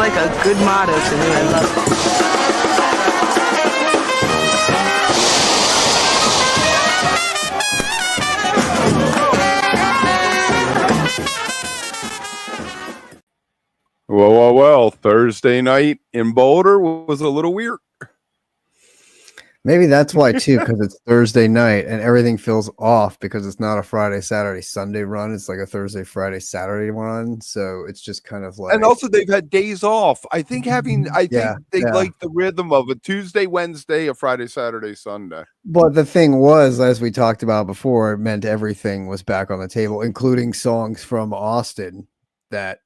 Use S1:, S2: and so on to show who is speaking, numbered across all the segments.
S1: like a good motto to me. I love it.
S2: Well, Thursday night in Boulder was a little weird.
S3: Maybe that's why too, because it's Thursday night and everything feels off because it's not a Friday, Saturday, Sunday run. It's like a Thursday, Friday, Saturday run. So it's just kind of like,
S2: and also they've had days off. I think they like the rhythm of a Tuesday, Wednesday, a Friday, Saturday, Sunday.
S3: But the thing was, as we talked about before, it meant everything was back on the table, including songs from Austin that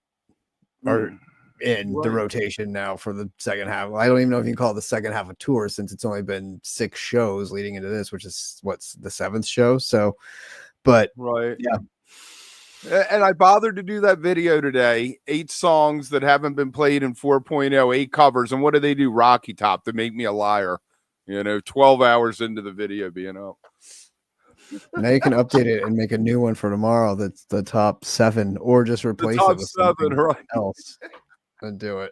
S3: are in the rotation now for the second half. I don't even know if you can call it the second half of tour, since it's only been 6 shows leading into this, which is what's the 7th show. So, but
S2: yeah. And I bothered to do that video today. 8 songs that haven't been played in 4.0, 8 covers. And what do they do? Rocky Top to make me a liar. 12 hours into the video being up.
S3: Now you can update it and make a new one for tomorrow. That's the top 7, or just replace it with something else and do it.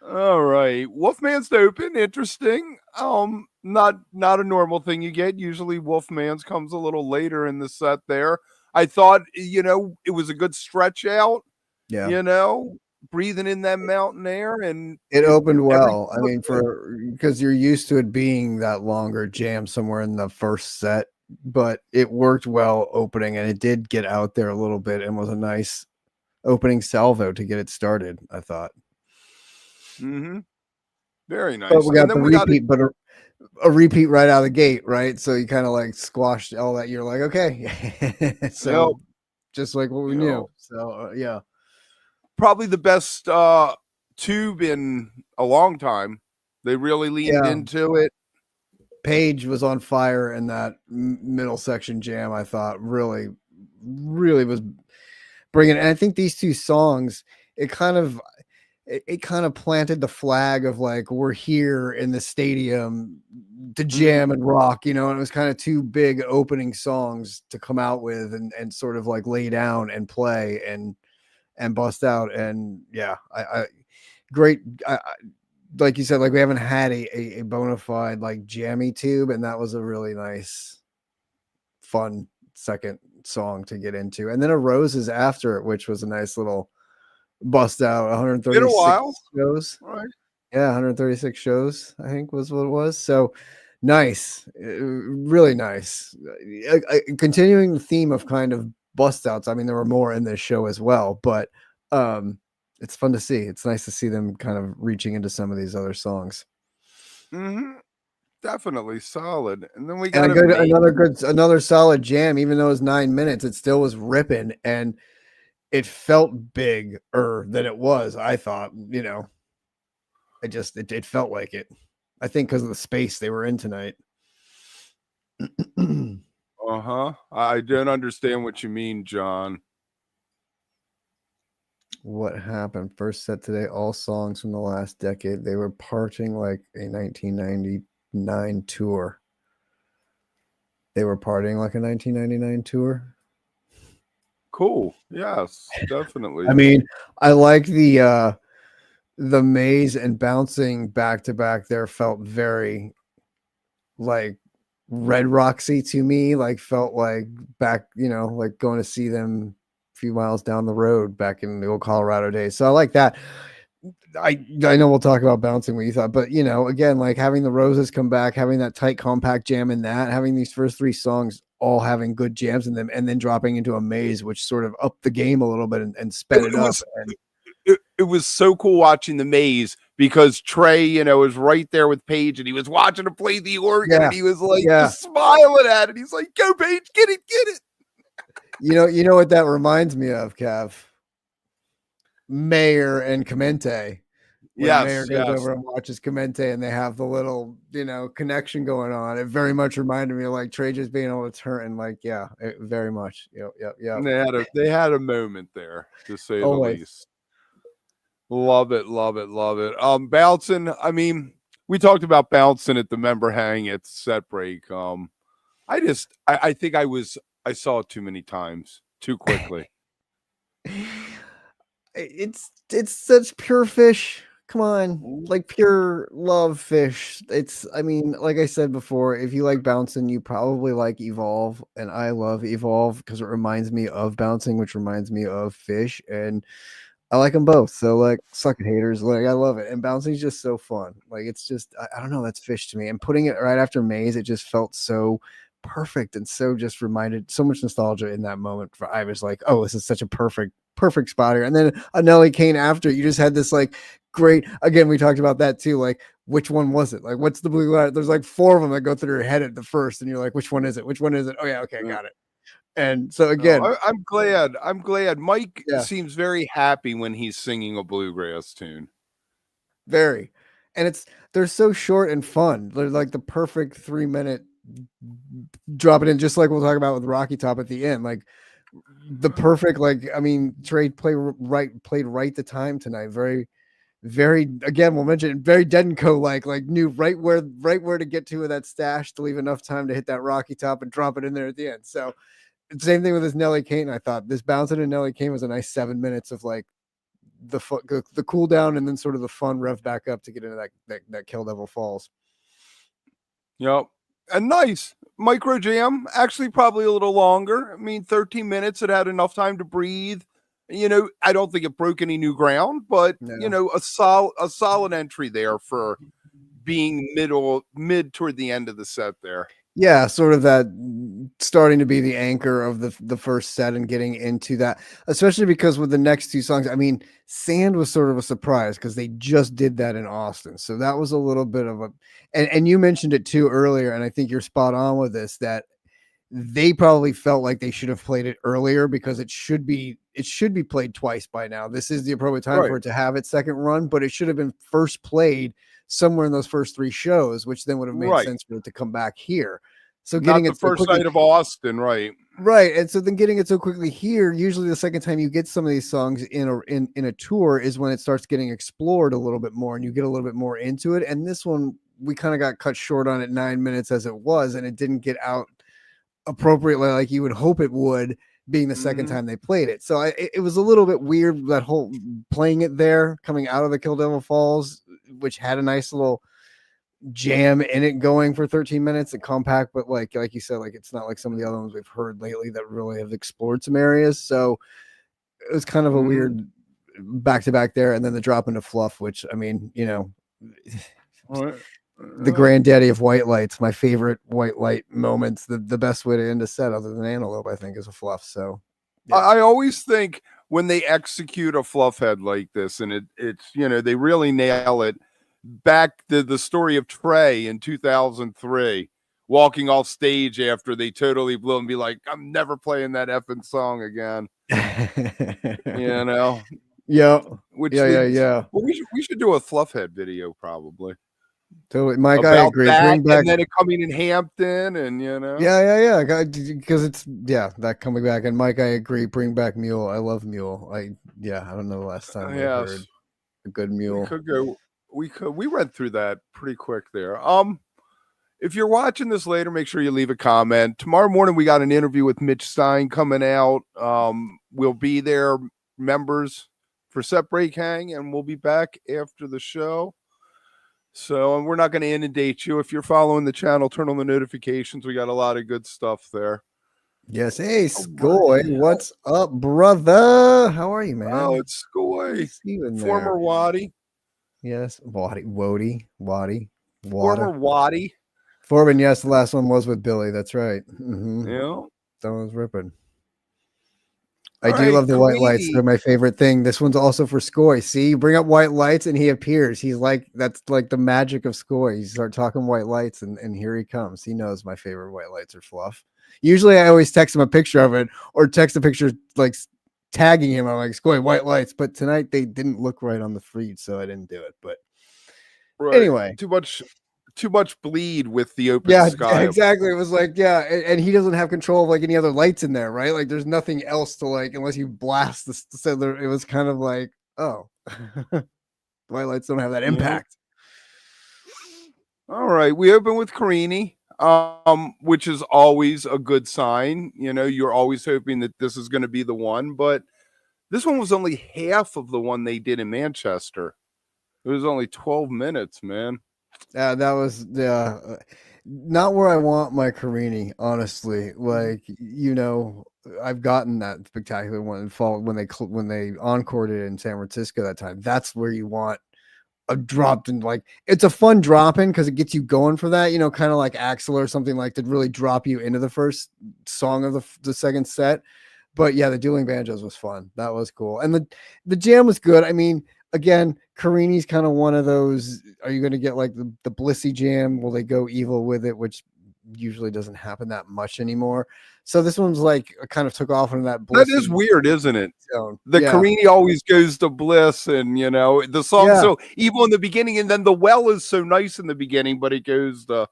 S2: All right. Wolfman's open. Interesting. Not a normal thing you get. Usually Wolfman's comes a little later in the set there. I thought, it was a good stretch out.
S3: Yeah.
S2: Breathing in that mountain air, and
S3: it opened well. I mean, because you're used to it being that longer jam somewhere in the first set, but it worked well opening, and it did get out there a little bit and was a nice opening salvo to get it started, I thought.
S2: Very nice.
S3: But we got the repeat, but a repeat right out of the gate, right? So you kind of like squashed all that. You're like, okay. So just like what we knew. So yeah.
S2: Probably the best tube in a long time. They really leaned into it.
S3: Page was on fire in that middle section jam. I thought really was bringing. And I think these 2 songs, it kind of planted the flag of like, we're here in the stadium to jam and rock, and it was kind of 2 big opening songs to come out with and sort of like lay down and play and bust out. And I great. Like you said, like we haven't had a bona fide like jammy tube, and that was a really nice, fun second song to get into. And then a Roses after it, which was a nice little bust out. 136 shows,
S2: right?
S3: Yeah, 136 shows, I think was what it was. So nice, really nice. Continuing the theme of kind of bust outs. I mean, there were more in this show as well, but it's fun to see. It's nice to see them kind of reaching into some of these other songs.
S2: Definitely solid. And then we got
S3: another solid jam. Even though it was 9 minutes, it still was ripping, and it felt bigger than it was. I thought, it felt like it. I think because of the space they were in tonight.
S2: I don't understand what you mean, John.
S3: What happened? First set today, all songs from the last decade. They were partying like a 1999 tour. They were partying like a 1999 tour.
S2: Cool. Yes, definitely.
S3: I mean, I like the maze and bouncing back to back there felt very like Red Roxy to me, like felt like back, like going to see them few miles down the road back in the old Colorado days. So I like that. I know we'll talk about bouncing what you thought, but again, like having the Roses come back, having that tight compact jam in that, having these first 3 songs all having good jams in them, and then dropping into a maze, which sort of upped the game a little bit and sped it up.
S2: It was so cool watching the maze because Trey, was right there with Paige, and he was watching her play the organ, and he was like just smiling at it. He's like, "Go, Paige, get it."
S3: You know what that reminds me of, Kev? Mayor and Clemente. Mayor goes over and watches Clemente, and they have the little, connection going on. It very much reminded me of like Trey just being able to turn and like, very much. Yep.
S2: They had a moment there, to say the least. Love it. Bouncin. I mean, we talked about Bouncin at the member hang at set break. I think I saw it too many times, too quickly.
S3: It's such pure PHiSH. Come on, like pure love PHiSH. I mean, like I said before, if you like Bouncin, you probably like Evolve, and I love Evolve because it reminds me of Bouncing, which reminds me of PHiSH, and I like them both. So like, suck it, haters. Like, I love it, and Bouncing's just so fun. Like, it's just I don't know, that's PHiSH to me. And putting it right after Maze, it just felt so perfect and so just reminded so much nostalgia in that moment. For I was like, oh, this is such a perfect spot here. And then a Nellie Kane after, you just had this like great, again, we talked about that too, like which one was it, like what's the blue light? There's like 4 of them that go through your head at the first, and you're like, which one is it, oh yeah, okay, got it. And so again,
S2: I'm glad Mike seems very happy when he's singing a bluegrass tune.
S3: Very. And they're so short and fun. They're like the perfect 3-minute drop it in, just like we'll talk about with Rocky Top at the end. Like the perfect, like, I mean, Trey played right the time tonight. Very, again, we'll mention very Dead and Co, like knew right where to get to with that stash to leave enough time to hit that Rocky Top and drop it in there at the end. So same thing with this Nellie Kane. I thought this Bouncin' and Nellie Kane was a nice 7 minutes of like the cool down, and then sort of the fun rev back up to get into that Kill Devil Falls.
S2: Yep. And nice micro jam, actually probably a little longer. I mean, 13 minutes, it had enough time to breathe. I don't think it broke any new ground, but a solid entry there for being mid toward the end of the set there.
S3: Yeah, sort of that starting to be the anchor of the first set and getting into that, especially because with the next 2 songs, I mean, Sand was sort of a surprise because they just did that in Austin. So that was a little bit of and you mentioned it too earlier, and I think you're spot on with this, that they probably felt like they should have played it earlier because it should be played twice by now. This is the appropriate time for it to have its second run, but it should have been first played somewhere in those first 3 shows, which then would have made sense for it to come back here. So getting
S2: it the first night of Austin, right?
S3: And so then getting it so quickly here, usually the second time you get some of these songs in a tour is when it starts getting explored a little bit more and you get a little bit more into it. And this one, we kind of got cut short on at 9 minutes as it was, and it didn't get out appropriately like you would hope it would, being the second time they played it. So it was a little bit weird, that whole playing it there coming out of the Kill Devil Falls, which had a nice little jam in it going for 13 minutes and compact, but like you said, like it's not like some of the other ones we've heard lately that really have explored some areas. So it was kind of a weird back to back there, and then the drop into Fluff, which, I mean, the granddaddy of white lights, my favorite white light moments, the best way to end a set other than Antelope, I think, is a Fluff. So
S2: I always think when they execute a Fluffhead like this, and it's they really nail it. Back to the story of Trey in 2003, walking off stage after they totally blew and be like, I'm never playing that effing song again.
S3: Yeah.
S2: Well, we should do a Fluffhead video probably.
S3: Totally, Mike. I agree. Bring back,
S2: and then it coming in Hampton, and
S3: because it's that coming back. And Mike, I agree. Bring back Mule. I love Mule. I don't know the last time I heard a good Mule.
S2: We went through that pretty quick there. If you're watching this later, make sure you leave a comment. Tomorrow morning we got an interview with Mitch Stein coming out. We'll be there, members, for Set Break Hang, and we'll be back after the show. So we're not going to inundate you. If you're following the channel, turn on the notifications. We got a lot of good stuff there.
S3: Yes. Hey, Skoy, what's up, brother? How are you, man?
S2: Oh, it's Skoy, former Waddy.
S3: Yes, Waddy.
S2: Former Waddy.
S3: Foreman, yes, the last one was with Billy. That's right.
S2: Yeah.
S3: That was ripping. I do love the white lights. They're my favorite thing. This one's also for Skoy. See, you bring up white lights and he appears. He's like, that's like the magic of Skoy. You start talking white lights and here he comes. He knows my favorite white lights are Fluff. Usually I always text him a picture of it or text a picture like tagging him. I'm like, Skoy, white lights. But tonight they didn't look right on the feed, so I didn't do it. But anyway,
S2: too much bleed with the open sky.
S3: Exactly. It was like, and he doesn't have control of like any other lights in there, right? Like there's nothing else to like unless you blast the so it was kind of like, oh, white lights don't have that impact.
S2: All right, we open with Carini, which is always a good sign. You're always hoping that this is going to be the one, but This one was only half of the one they did in Manchester. It was only 12 minutes, man.
S3: That was not where I want my Carini, honestly. Like, I've gotten that spectacular one in fall when they encored it in San Francisco that time. That's where you want a drop in. Like, it's a fun drop in because it gets you going for that, kind of like Axel or something, like to really drop you into the first song of the second set. But yeah, the dueling banjos was fun. That was cool. And the jam was good. I mean, again, Carini's kind of one of those. Are you going to get like the Blissy jam? Will they go evil with it? Which usually doesn't happen that much anymore. So this one's like kind of took off into that Blissy.
S2: That is weird, isn't it?
S3: Zone.
S2: The Carini always goes to Bliss, and the song so evil in the beginning, and then the well is so nice in the beginning, but it goes the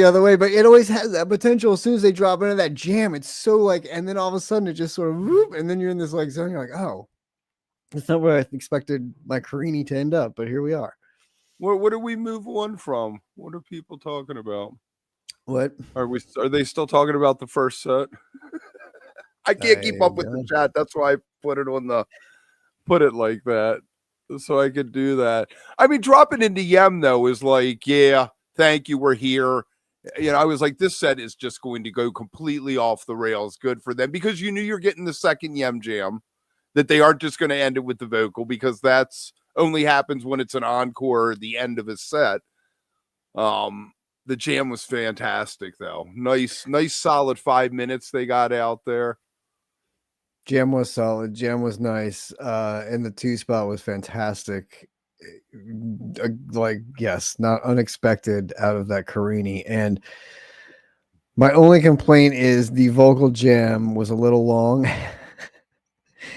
S3: other way. But it always has that potential. As soon as they drop into that jam, it's so like, and then all of a sudden it just sort of whoop, and then you're in this like zone. You're like, oh, it's not where I expected my Carini to end up, but here we are.
S2: What do we move on from? What are people talking about?
S3: What
S2: are they still talking about the first set? I can't keep up with the chat. That's why I put it like that, so I could do that. I mean, dropping into Yem though is like, yeah, thank you, we're here. I was like, this set is just going to go completely off the rails. Good for them, because you knew you're getting the second Yem jam, that they aren't just going to end it with the vocal, because that's only happens when it's an encore or the end of a set. The jam was fantastic though. Nice solid 5 minutes they got out there.
S3: Jam was solid. Jam was nice. And the 2-spot was fantastic. Not unexpected out of that Carini. And my only complaint is the vocal jam was a little long.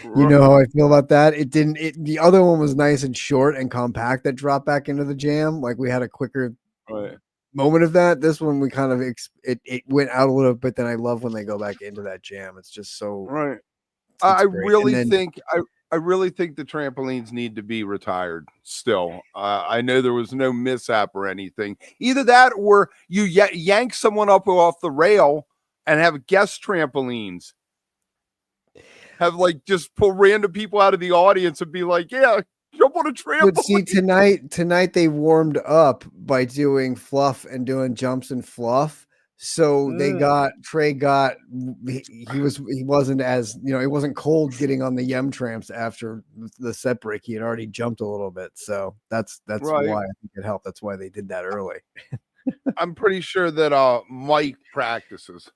S3: You know how I feel about that. The other one was nice and short and compact that dropped back into the jam. Like, we had a quicker moment of that. This one, we kind of it went out a little bit. Then I love when they go back into that jam. It's just so
S2: right. I really think the trampolines need to be retired still. I know there was no mishap or anything. Either that, or you yank someone up off the rail and have guest trampolines. Have like just pull random people out of the audience and be like, yeah, jump on a trampoline.
S3: But see, tonight they warmed up by doing fluff and doing jumps and fluff. So Trey wasn't as, it wasn't cold getting on the Yem tramps after the set break. He had already jumped a little bit. So that's right. Why I think it helped. That's why they did that early.
S2: I'm pretty sure that Mike practices.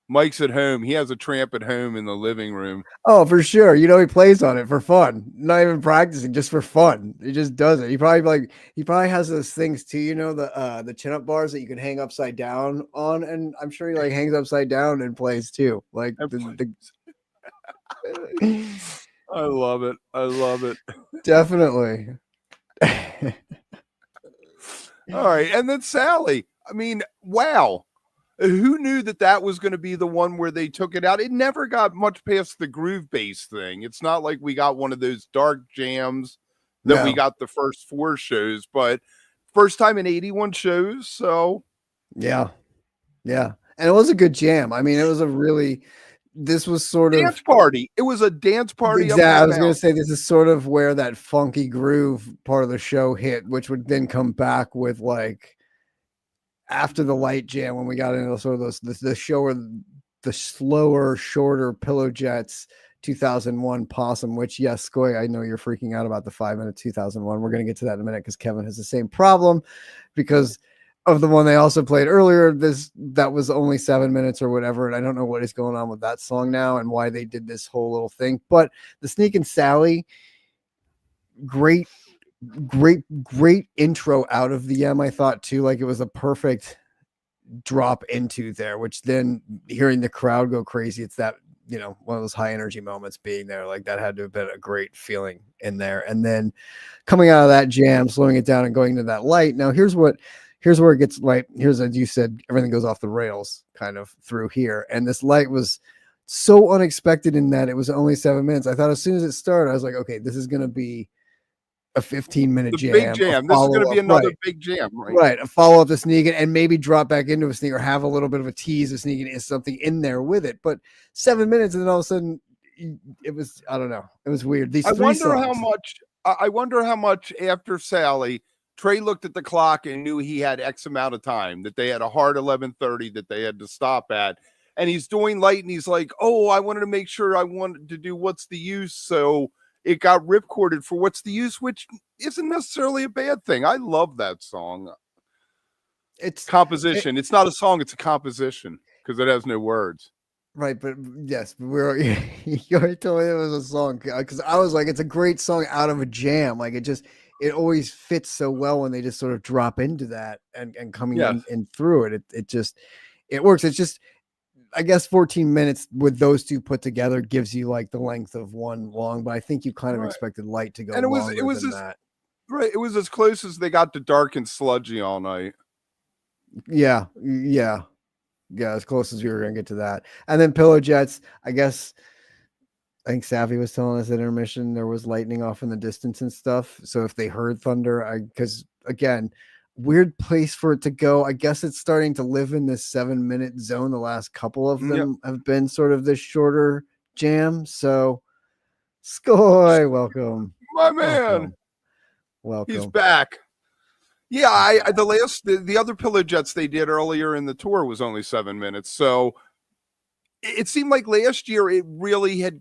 S2: Mike's at home. He has a tramp at home in the living room.
S3: Oh, for sure. He plays on it for fun, not even practicing, just for fun. He just does it. He probably has those things too, the chin-up bars that you can hang upside down on, and I'm sure he hangs upside down and plays too. Like
S2: I love it.
S3: Definitely.
S2: All right, and then Sally. I mean, wow. Who knew that was going to be the one where they took it out? It never got much past the groove bass thing. It's not like we got one of those dark jams that we got the first 4 shows, but first time in 81 shows. So
S3: yeah. And it was a good jam. I mean, this was sort of
S2: dance party. It was a dance party.
S3: Exactly. I was going to say, this is sort of where that funky groove part of the show hit, which would then come back with like, after the light jam, when we got into sort of the show where the slower, shorter Pillow Jets 2001 Possum, which, yes, Skoy, I know you're freaking out about the 5-minute 2001. We're going to get to that in a minute because Kevin has the same problem because of the one they also played earlier. That was only 7 minutes or whatever. And I don't know what is going on with that song now and why they did this whole little thing. But the Sneak and Sally, great intro out of the Yem, I thought too. Like, it was a perfect drop into there, which then hearing the crowd go crazy, it's that, one of those high energy moments being there. Like, that had to have been a great feeling in there. And then coming out of that jam, slowing it down and going to that light. Now here's where it gets light. Here's, as you said, everything goes off the rails kind of through here. And this light was so unexpected in that it was only 7 minutes. I thought as soon as it started, I was like, okay, this is going to be a 15-minute jam.
S2: Big jam. This is going to be another big jam, right?
S3: Right. A follow-up to Sneak and maybe drop back into a Sneak or have a little bit of a tease of Sneak is something in there with it. But 7 minutes, and then all of a sudden it was, I don't know. It was weird. These
S2: I
S3: three
S2: wonder
S3: songs.
S2: I wonder how much after Sally, Trey looked at the clock and knew he had X amount of time, that they had a hard 11:30 that they had to stop at. And he's doing light and he's like, oh, I wanted to make sure I wanted to do What's the Use. So it got ripcorded for What's the Use, which isn't necessarily a bad thing. I love that song. It's composition. It's not a song, it's a composition because it has no words.
S3: Right, but yes, you already told me it was a song because I was like, it's a great song out of a jam. Like it always fits so well when they just sort of drop into that and coming in through it. It works. It's just, I guess 14 minutes with those two put together gives you like the length of one long, but I think you kind of expected light to go longer than that.
S2: Right, it was as close as they got to Dark and Sludgy All Night.
S3: Yeah, as close as we were going to get to that. And then Pillow Jets, I think Savvy was telling us at intermission there was lightning off in the distance and stuff. So if they heard thunder, because again, weird place for it to go. I guess it's starting to live in this 7-minute zone. The last couple of them have been sort of this shorter jam. So Skoy, welcome.
S2: My man.
S3: Welcome.
S2: He's back. Yeah, the other Pillow Jets they did earlier in the tour was only 7 minutes. So it seemed like last year it really had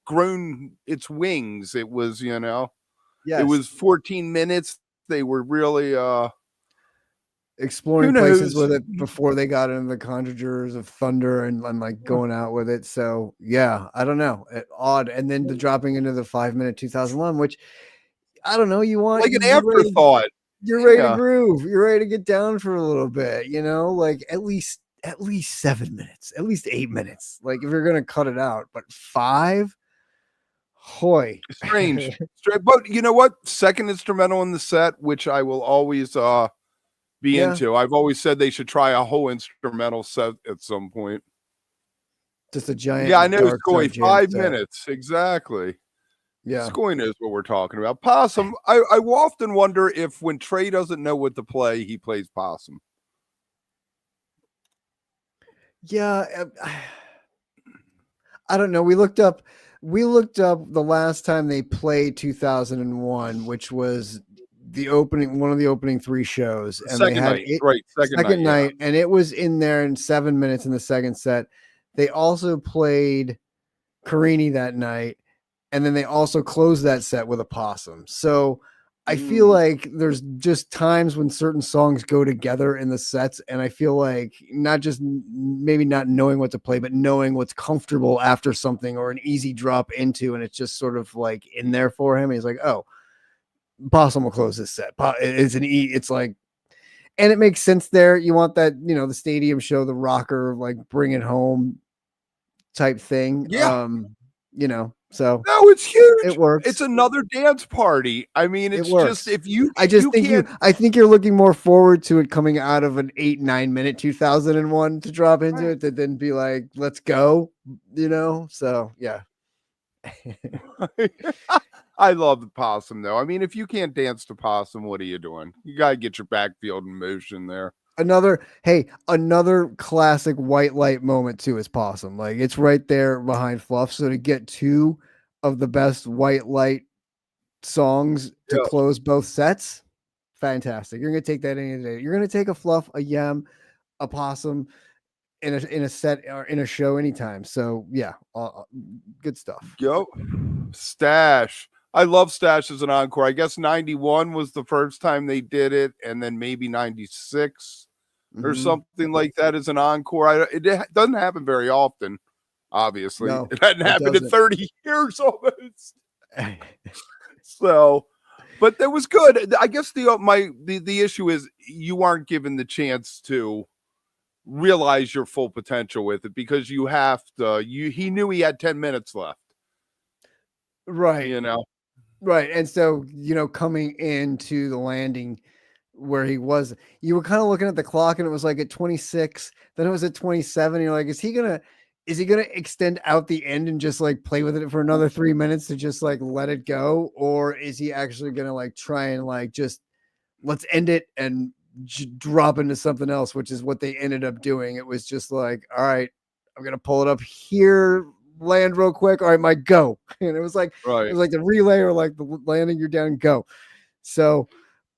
S2: grown its wings. It was, it was 14 minutes. They were really
S3: exploring places with it before they got into the Conjurers of Thunder and like going out with it. So yeah, I don't know. Odd. And then the dropping into the 5-minute 2001, which I don't know. You want
S2: like an afterthought.
S3: You're ready to groove. You're ready to get down for a little bit, like at least 7 minutes, at least 8 minutes. Like if you're going to cut it out, but 5, hoy.
S2: Strange. But you know what? Second instrumental in the set, which I will always be into. I've always said they should try a whole instrumental set at some point.
S3: Just a giant.
S2: Yeah, I know. It's going 5 minutes. Exactly.
S3: Yeah.
S2: Skoy knows what we're talking about. Possum, I often wonder if when Trey doesn't know what to play, he plays Possum.
S3: Yeah. I don't know. We looked up the last time they played 2001, which was one of the opening 3 shows. And
S2: second
S3: they had
S2: night, second night.
S3: And it was in there in 7 minutes in the second set. They also played Carini that night. And then they also closed that set with a Possum. So I feel like there's just times when certain songs go together in the sets. And I feel like not just maybe not knowing what to play, but knowing what's comfortable after something or an easy drop into. And it's just sort of like in there for him. He's like, oh, Possum will close this set. It's like, and it makes sense there. You want that, the stadium show, the rocker, like bring it home type thing.
S2: Yeah.
S3: So
S2: no, it's huge.
S3: It works.
S2: It's another dance party. I mean, it's just if you.
S3: I think you're looking more forward to it coming out of an 8-9 minute 2001 to drop into it than then be like, let's go. So yeah.
S2: I love the Possum though. I mean, if you can't dance to Possum, what are you doing? You gotta get your backfield in motion there.
S3: Another classic white light moment too is Possum. Like it's right there behind Fluff. So to get 2 of the best white light songs to close both sets, fantastic. You're gonna take that any day. You're gonna take a Fluff, a Yem, a Possum in a set or in a show anytime. So yeah, good stuff.
S2: Yo, Stash. I love Stash as an encore. I guess 91 was the first time they did it, and then maybe 96 or something like that as an encore. It doesn't happen very often, obviously.
S3: No,
S2: it hadn't happened in 30 years almost. So, but that was good. I guess the issue is you aren't given the chance to realize your full potential with it because you have to. He knew he had 10 minutes left.
S3: Right. Right. And so, coming into the landing where he was, you were kind of looking at the clock and it was like at 26, then it was at 27. And you're like, is he going to extend out the end and just like play with it for another 3 minutes to just like let it go? Or is he actually going to like try and like, just let's end it and drop into something else, which is what they ended up doing. It was just like, all right, I'm gonna pull it up here, land real quick. All right, Mike, go. And it was like the relay or like the landing, you're down, go. So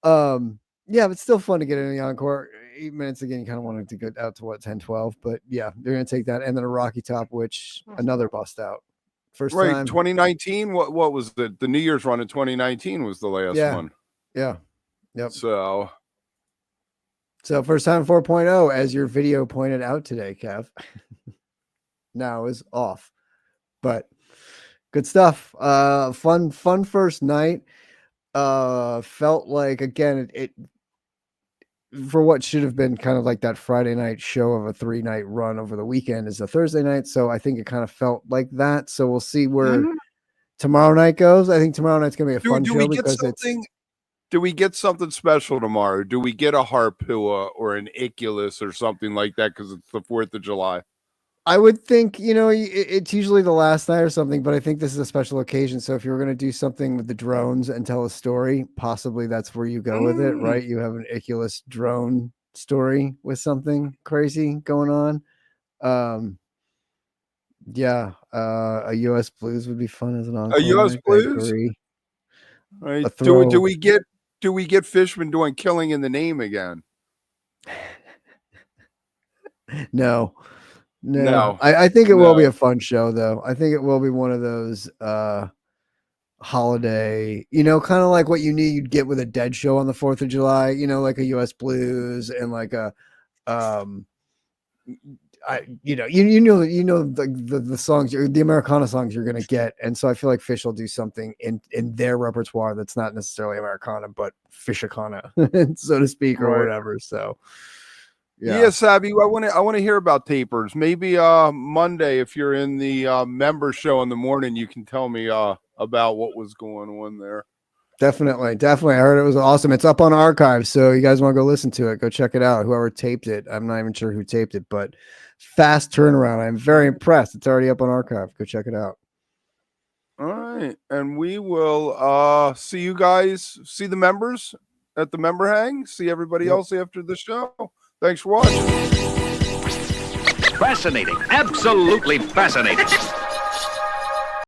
S3: yeah, but still fun to get in the encore. 8 minutes again, you kind of wanted to go out to 10, 12, but yeah, they're gonna take that, and then a Rocky Top, which another bust out. First time
S2: 2019. What was the New Year's run in 2019 was the last one.
S3: Yeah. Yep.
S2: So
S3: first time 4.0, as your video pointed out today, Kev. Now is off, but good stuff. Fun first night. Felt like, again, it for what should have been kind of like that Friday night show of a 3-night run over the weekend is a Thursday night. So I think it kind of felt like that. So we'll see where tomorrow night goes. I think tomorrow night's gonna be a fun show because
S2: do we get something special tomorrow? Do we get a Harpua or an Iculus or something like that because it's the 4th of July?
S3: I would think, it's usually the last night or something, but I think this is a special occasion. So if you were going to do something with the drones and tell a story, possibly that's where you go with it, right? You have an Iculus drone story with something crazy going on. A US Blues would be fun as an encore.
S2: A US Blues? Right. Do we get Fishman doing Killing in the Name again?
S3: No. I think it will be a fun show, though. I think it will be one of those holiday, kind of like what you'd get with a Dead show on the 4th of July, like a US Blues and like a the songs, the Americana songs you're gonna get. And so I feel like Fish will do something in their repertoire that's not necessarily Americana, but Fishicana, so to speak, or whatever. So
S2: yeah, Savvy, I want to hear about tapers. Maybe Monday, if you're in the member show in the morning, you can tell me about what was going on there.
S3: Definitely. I heard it was awesome. It's up on archive, so you guys want to go listen to it, go check it out. Whoever taped it, I'm not even sure who taped it, but fast turnaround. I'm very impressed. It's already up on archive. Go check it out.
S2: All right, and we will see you guys. See the members at the member hang. See everybody else after the show. Thanks for watching.
S4: Fascinating. Absolutely fascinating.